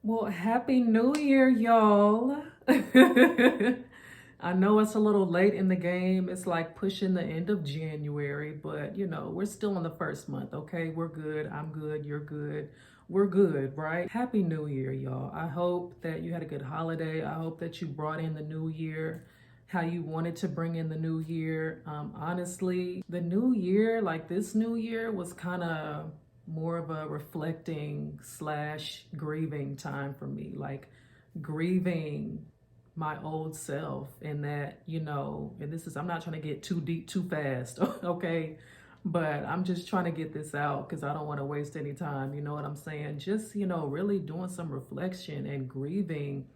Well, Happy New Year, y'all. I know it's a little late in the game. It's like pushing the end of January, but we're still in the first month, okay? We're good. I'm good. You're good. We're good, right? Happy New Year, y'all. I hope that you had a good holiday. I hope that you brought in the new year how you wanted to bring in the new year. Honestly, the new year, like this new year, was kind of more of a reflecting slash grieving time for me, like grieving my old self. And that, and this is, I'm not trying to get too deep too fast, okay? But I'm just trying to get this out because I don't want to waste any time. You know what I'm saying? Just, really doing some reflection and grieving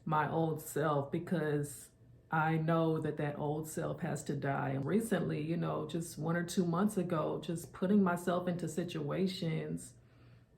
my old self because I know that that old self has to die. And recently, just 1 or 2 months ago, just putting myself into situations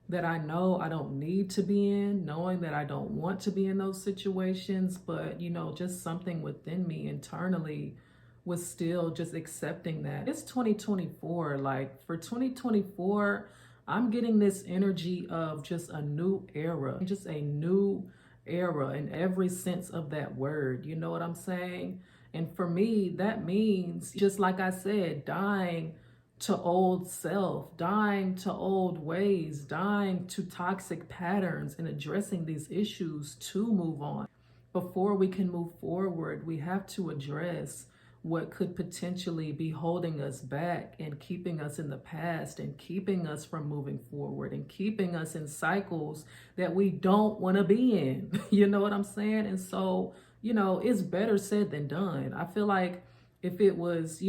that I know I don't need to be in, knowing that I don't want to be in those situations, but just something within me internally was still just accepting that. It's 2024. Like for 2024, I'm getting this energy of just a new era, just a new era in every sense of that word. You know what I'm saying? And for me, that means, just like I said, dying to old self, dying to old ways, dying to toxic patterns, and addressing these issues to move on. Before we can move forward, we have to address what could potentially be holding us back and keeping us in the past and keeping us from moving forward and keeping us in cycles that we don't want to be in. You know what I'm saying? And so, it's better said than done. I feel like if it was,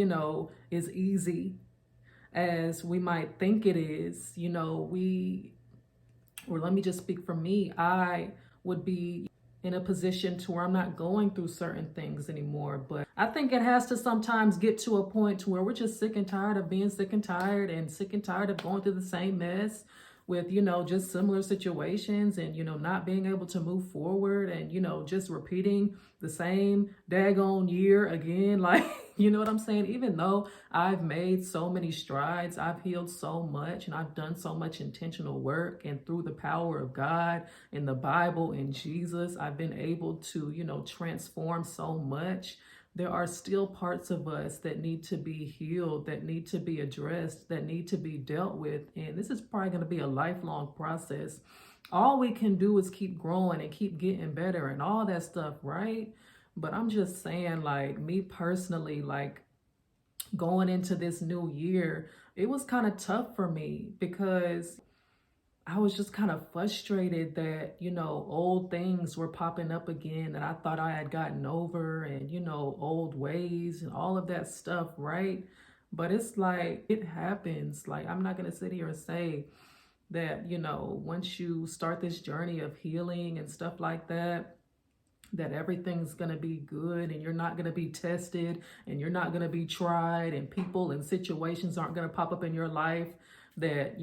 as easy as we might think it is, or let me just speak for me, I would be in a position to where I'm not going through certain things anymore. But I think it has to sometimes get to a point to where we're just sick and tired of being sick and tired of going through the same mess with, just similar situations and, not being able to move forward and, just repeating the same daggone year again. Like, you know what I'm saying? Even though I've made so many strides, I've healed so much, and I've done so much intentional work. And through the power of God in the Bible and Jesus, I've been able to, transform so much. There are still parts of us that need to be healed, that need to be addressed, that need to be dealt with. And this is probably going to be a lifelong process. All we can do is keep growing and keep getting better and all that stuff, right? But I'm just saying, like, me personally, like, going into this new year, it was kind of tough for me because I was just kind of frustrated that, old things were popping up again that I thought I had gotten over and, old ways and all of that stuff, right? But it's like, it happens. Like, I'm not going to sit here and say that, once you start this journey of healing and stuff like that, that everything's going to be good and you're not going to be tested and you're not going to be tried and people and situations aren't going to pop up in your life that,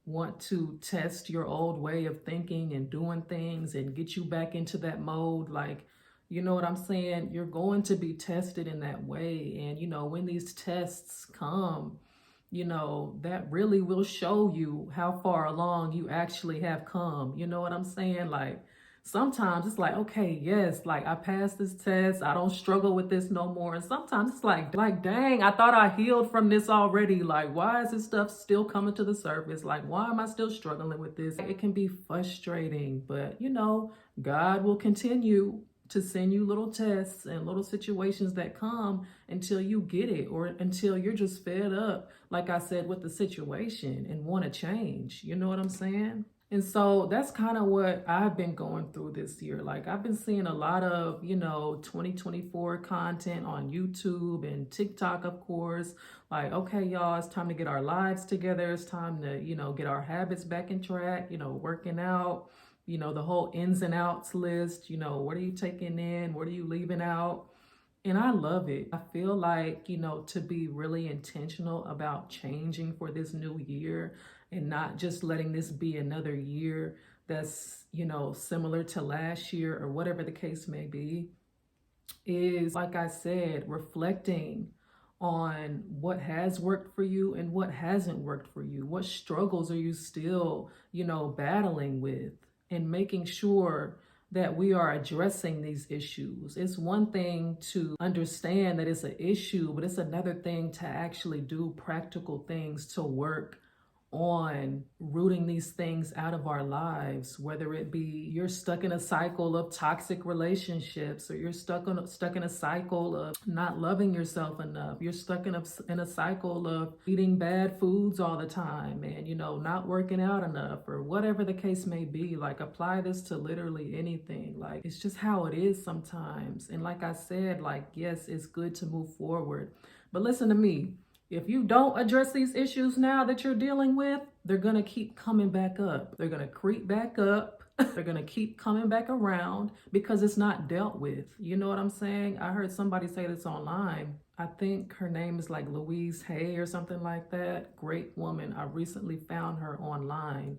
want to test your old way of thinking and doing things and get you back into that mode. Like, you know what I'm saying? You're going to be tested in that way. And, when these tests come, that really will show you how far along you actually have come. You know what I'm saying? Like, sometimes it's like, okay, yes, like I passed this test. I don't struggle with this no more. And sometimes it's like, dang, I thought I healed from this already. Like, why is this stuff still coming to the surface? Like, why am I still struggling with this? It can be frustrating, but God will continue to send you little tests and little situations that come until you get it or until you're just fed up, like I said, with the situation and want to change. You know what I'm saying? And so that's kind of what I've been going through this year. Like, I've been seeing a lot of, 2024 content on YouTube and TikTok, of course. Like, okay, y'all, it's time to get our lives together. It's time to, get our habits back in track, working out, the whole ins and outs list. What are you taking in? What are you leaving out? And I love it. I feel like, to be really intentional about changing for this new year and not just letting this be another year that's, similar to last year or whatever the case may be, is, like I said, reflecting on what has worked for you and what hasn't worked for you. What struggles are you still, battling with? And making sure that we are addressing these issues. It's one thing to understand that it's an issue, but it's another thing to actually do practical things to work on rooting these things out of our lives, whether it be you're stuck in a cycle of toxic relationships, or you're stuck in a cycle of not loving yourself enough. You're stuck in a cycle of eating bad foods all the time, and not working out enough, or whatever the case may be. Like, apply this to literally anything. Like, it's just how it is sometimes. And like I said, like, yes, it's good to move forward, but listen to me. If you don't address these issues now that you're dealing with, they're going to keep coming back up. They're going to creep back up. They're going to keep coming back around because it's not dealt with. You know what I'm saying? I heard somebody say this online. I think her name is like Louise Hay or something like that. Great woman. I recently found her online.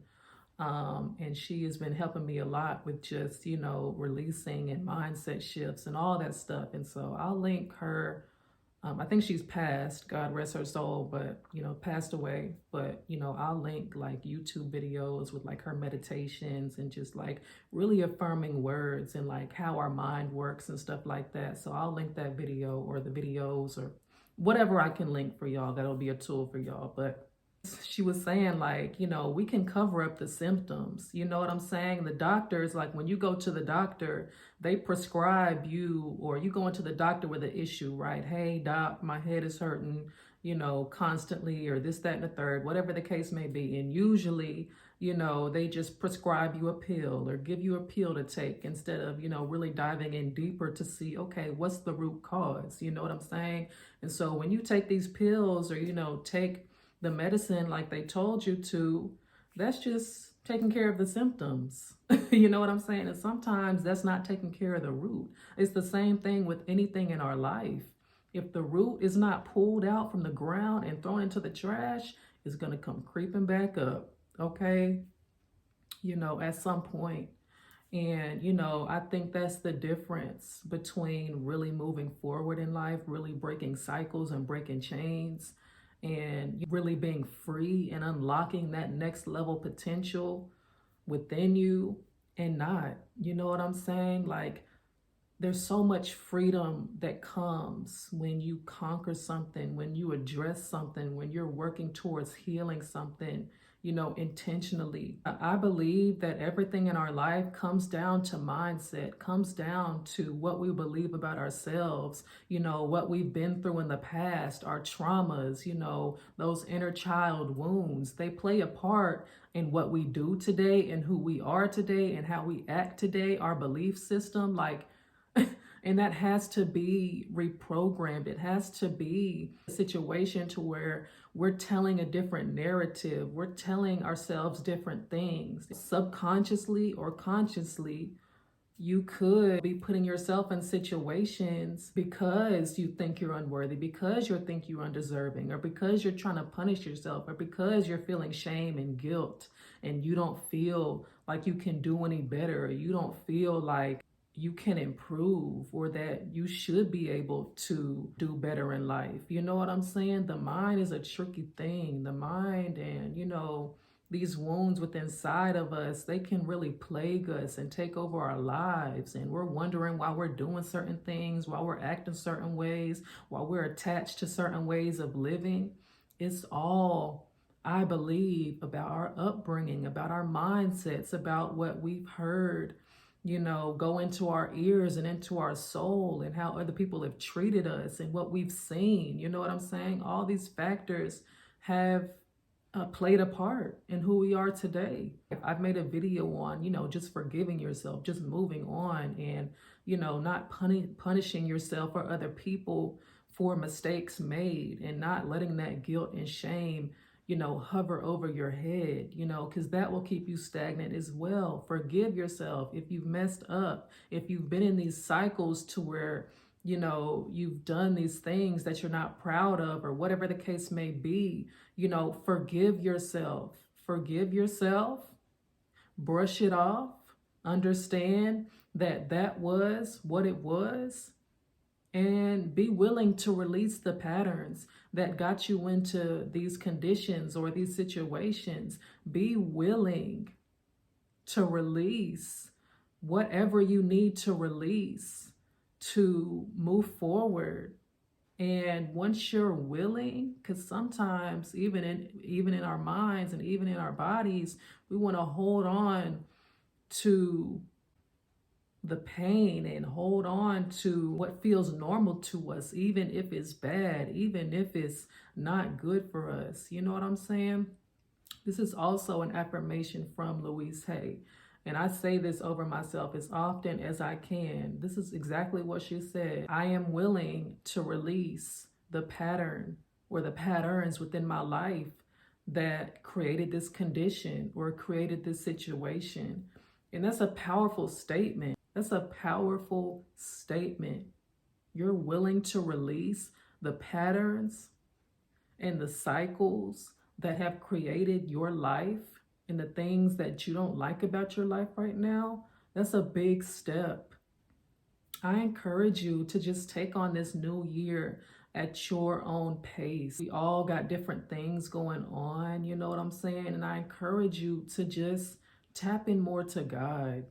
And she has been helping me a lot with just, releasing and mindset shifts and all that stuff. And so I'll link her. I think she's passed, God rest her soul, but, passed away. But, I'll link like YouTube videos with like her meditations and just like really affirming words and like how our mind works and stuff like that. So I'll link that video or the videos or whatever I can link for y'all. That'll be a tool for y'all. But she was saying like, we can cover up the symptoms. You know what I'm saying? The doctors, like when you go to the doctor, they prescribe you, or you go into the doctor with an issue, right? Hey, doc, my head is hurting, constantly, or this, that, and the third, whatever the case may be. And usually, they just prescribe you a pill or give you a pill to take instead of, really diving in deeper to see, okay, what's the root cause? You know what I'm saying? And so when you take these pills or, take the medicine like they told you to, that's just taking care of the symptoms. You know what I'm saying? And sometimes that's not taking care of the root. It's the same thing with anything in our life. If the root is not pulled out from the ground and thrown into the trash, it's going to come creeping back up, okay? At some point. And, I think that's the difference between really moving forward in life, really breaking cycles and breaking chains, and really being free and unlocking that next level potential within you, and not, you know what I'm saying? Like, there's so much freedom that comes when you conquer something, when you address something, when you're working towards healing something, intentionally. I believe that everything in our life comes down to mindset, comes down to what we believe about ourselves, what we've been through in the past, our traumas, those inner child wounds. They play a part in what we do today and who we are today and how we act today, our belief system, like, and that has to be reprogrammed. It has to be a situation to where we're telling a different narrative. We're telling ourselves different things. Subconsciously or consciously, you could be putting yourself in situations because you think you're unworthy, because you think you're undeserving, or because you're trying to punish yourself, or because you're feeling shame and guilt and you don't feel like you can do any better, or you don't feel like you can improve, or that you should be able to do better in life. You know what I'm saying? The mind is a tricky thing. The mind and, these wounds within inside of us, they can really plague us and take over our lives. And we're wondering why we're doing certain things, why we're acting certain ways, why we're attached to certain ways of living. It's all, I believe, about our upbringing, about our mindsets, about what we've heard, go into our ears and into our soul, and how other people have treated us and what we've seen. You know what I'm saying? All these factors have played a part in who we are today. I've made a video on, just forgiving yourself, just moving on, and, not punishing yourself or other people for mistakes made, and not letting that guilt and shame hover over your head, because that will keep you stagnant as well. Forgive yourself if you've messed up, if you've been in these cycles to where, you've done these things that you're not proud of, or whatever the case may be, forgive yourself, brush it off, understand that that was what it was, and be willing to release the patterns that got you into these conditions or these situations. Be willing to release whatever you need to release to move forward. And once you're willing, because sometimes even in our minds and even in our bodies, we want to hold on to the pain and hold on to what feels normal to us, even if it's bad, even if it's not good for us. You know what I'm saying? This is also an affirmation from Louise Hay. And I say this over myself as often as I can. This is exactly what she said. I am willing to release the pattern or the patterns within my life that created this condition or created this situation. And that's a powerful statement. That's a powerful statement. You're willing to release the patterns and the cycles that have created your life and the things that you don't like about your life right now. That's a big step. I encourage you to just take on this new year at your own pace. We all got different things going on, you know what I'm saying? And I encourage you to just tap in more to God.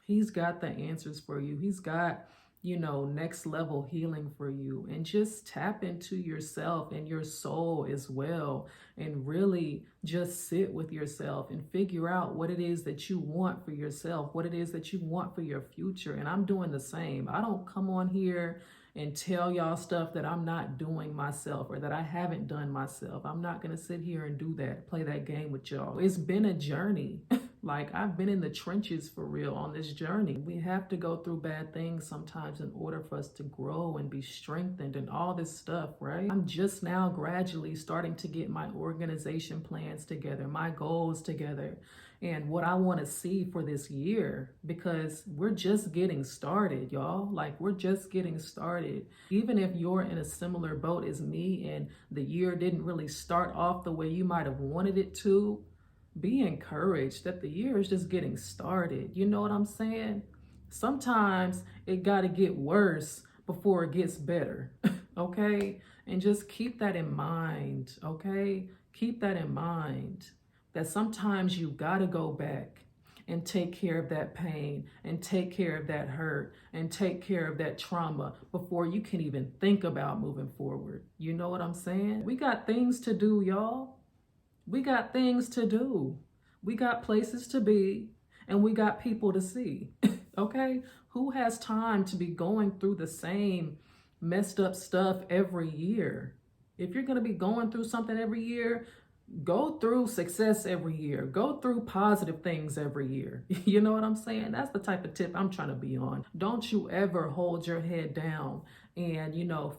He's got the answers for you. He's got, next level healing for you. And just tap into yourself and your soul as well. And really just sit with yourself and figure out what it is that you want for yourself, what it is that you want for your future. And I'm doing the same. I don't come on here and tell y'all stuff that I'm not doing myself or that I haven't done myself. I'm not going to sit here and do that, play that game with y'all. It's been a journey. Like, I've been in the trenches for real on this journey. We have to go through bad things sometimes in order for us to grow and be strengthened and all this stuff, right? I'm just now gradually starting to get my organization plans together, my goals together, and what I want to see for this year, because we're just getting started, y'all. Like, we're just getting started. Even if you're in a similar boat as me and the year didn't really start off the way you might have wanted it to, be encouraged that the year is just getting started. You know what I'm saying? Sometimes it got to get worse before it gets better. Okay? And just keep that in mind. Okay? Keep that in mind, that sometimes you got to go back and take care of that pain and take care of that hurt and take care of that trauma before you can even think about moving forward. You know what I'm saying? We got things to do, y'all. We got things to do. We got places to be, and we got people to see. Okay? Who has time to be going through the same messed up stuff every year? If you're going to be going through something every year, go through success every year. Go through positive things every year. You know what I'm saying? That's the type of tip I'm trying to be on. Don't you ever hold your head down and,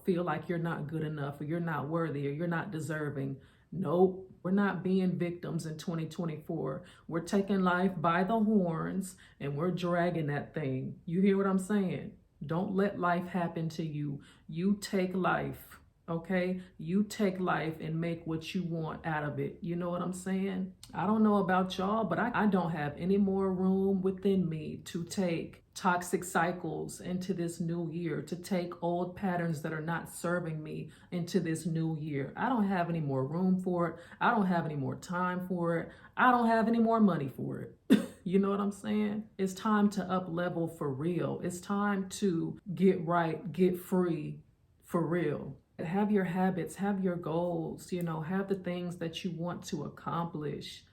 feel like you're not good enough or you're not worthy or you're not deserving. Nope, we're not being victims in 2024. We're taking life by the horns and we're dragging that thing. You hear what I'm saying? Don't let life happen to you. You take life, okay? You take life and make what you want out of it. You know what I'm saying? I don't know about y'all, but I don't have any more room within me to take toxic cycles into this new year, to take old patterns that are not serving me into this new year. I don't have any more room for it. I don't have any more time for it. I don't have any more money for it. You know what I'm saying? It's time to up level for real. It's time to get right, get free for real. Have your habits, have your goals, have the things that you want to accomplish,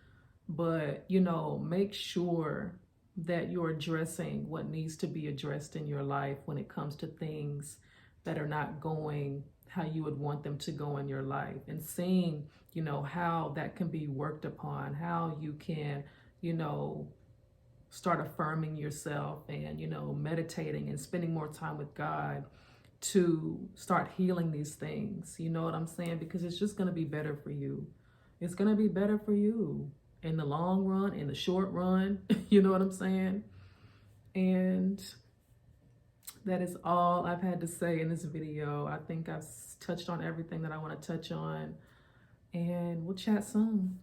but, make sure that you're addressing what needs to be addressed in your life when it comes to things that are not going how you would want them to go in your life, and seeing, how that can be worked upon, how you can, start affirming yourself and, meditating and spending more time with God to start healing these things. You know what I'm saying? Because it's just going to be better for you. It's going to be better for you in the long run, in the short run. You know what I'm saying? And that is all I've had to say in this video. I think I've touched on everything that I want to touch on, and we'll chat soon.